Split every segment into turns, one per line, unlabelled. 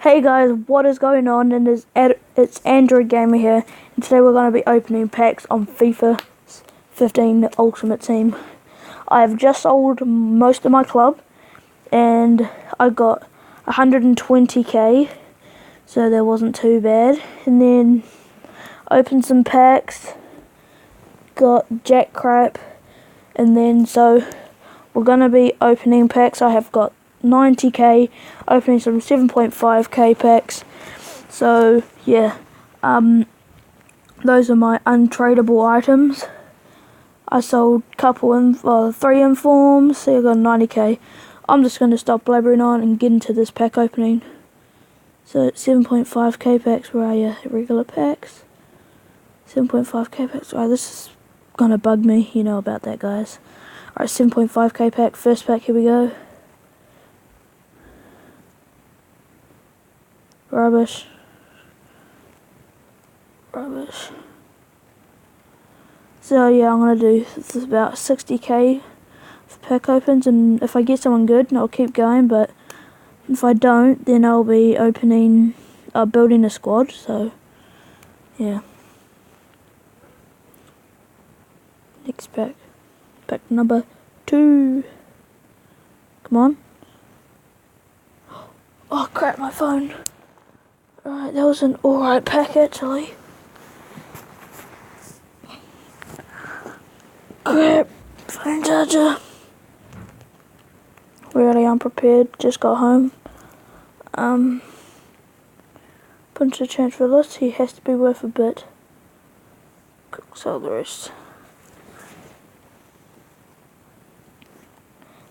Hey guys, what is going on? And it's Android Gamer here, and today we're going to be opening packs on FIFA 15 Ultimate Team. I have just sold most of my club, and I got 120k, so that wasn't too bad. And then opened some packs, got jack crap, and then so we're going to be opening packs. I have got 90k, opening some 7.5k packs. So yeah, those are my untradeable items. I sold three informs, so I got 90k. I'm just going to stop blabbering on and get into this pack opening. So 7.5k packs, where are you? Regular packs. 7.5k packs. Alright, this is gonna bug me. You know about that, guys. Alright, 7.5k pack. First pack. Here we go. Rubbish. So yeah, I'm gonna do this is about 60k for pack opens, and if I get someone good, I'll keep going. But if I don't, then I'll be building a squad. So yeah. Next pack, pack number 2. Come on. Oh crap, my phone. Alright, that was an alright pack actually. Crap, phone charger. Really unprepared, just got home. Put into the transfer list, he has to be worth a bit. Quick sell the rest.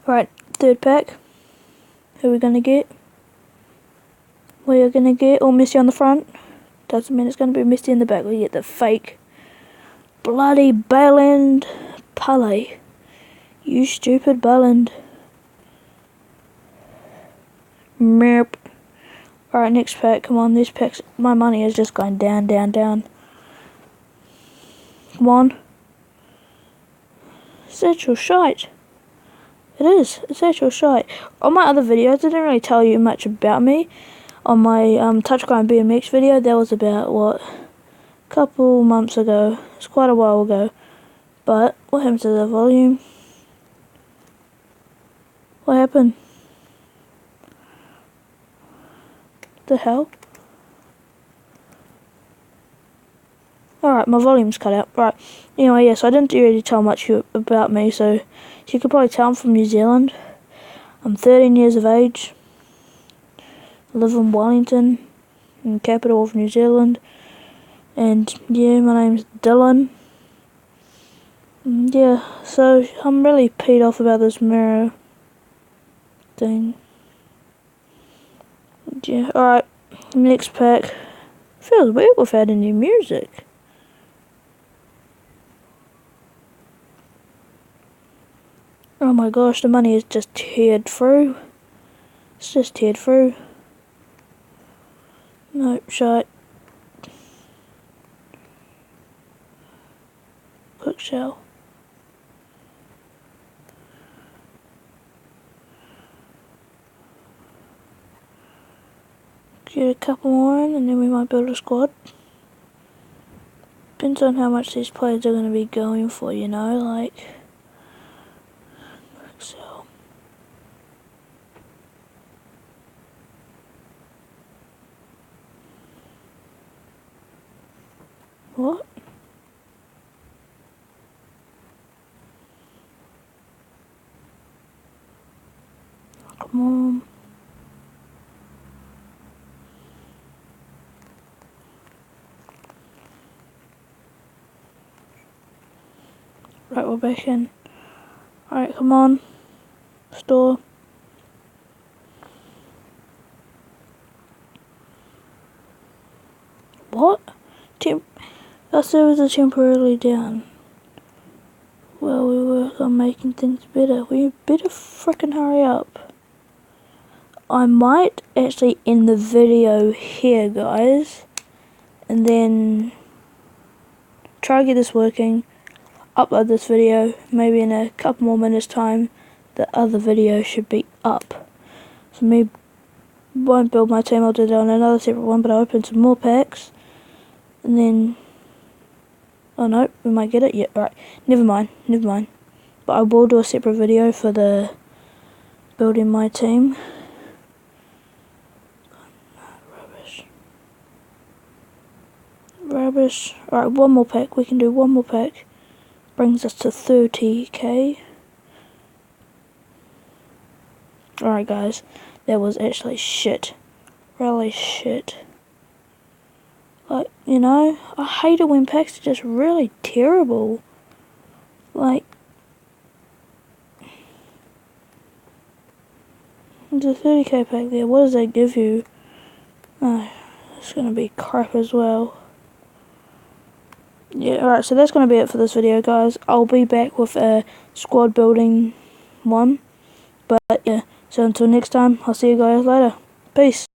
Right, third pack. Who are we gonna get? We are gonna get all Messi on the front. Doesn't mean it's gonna be Messi in the back. We get the fake bloody Bailand Pele. You stupid Bailand. Merp. Alright, next pack. Come on, these packs. My money is just going down, down, down. Come on. It's actual shite. It is. It's actual shite. On my other videos, I didn't really tell you much about me. On my Touchgrind BMX video, that was about, what, a couple months ago. It's quite a while ago. But, what happened to the volume? What happened? The hell? Alright, my volume's cut out. Right. Anyway, yeah, so I didn't really tell much about me, so you could probably tell I'm from New Zealand. I'm 13 years of age. I live in Wellington, in the capital of New Zealand. And yeah, my name's Dylan. And yeah, so I'm really peed off about this mirror thing. Yeah, alright, next pack. Feels weird without any music. Oh my gosh, the money is just teared through. It's just teared through. Nope, shite. Quick sell. Get a couple more in, and then we might build a squad. Depends on how much these players are going to be going for, you know, like. So. What? Come on. Right, we're back in. Alright, come on. Store. What? Our servers are temporarily down. Well, we work on making things better. We better frickin' hurry up. I might actually end the video here, guys. And then try to get this working. Upload this video. Maybe in a couple more minutes time, the other video should be up. So maybe won't build my team, I'll do that on another separate one, but I'll open some more packs. And then, oh no, we might get it yet. Right, never mind. But I will do a separate video for the building my team. Rubbish. Alright, one more pack. We can do one more pack. Brings us to 30k. Alright guys, that was actually shit. Really shit. Like, you know, I hate it when packs are just really terrible. Like, there's a 30k pack there. What does that give you? Oh, it's gonna be crap as well. Yeah, alright, so that's gonna be it for this video, guys. I'll be back with a squad building one. But yeah, so until next time, I'll see you guys later. Peace.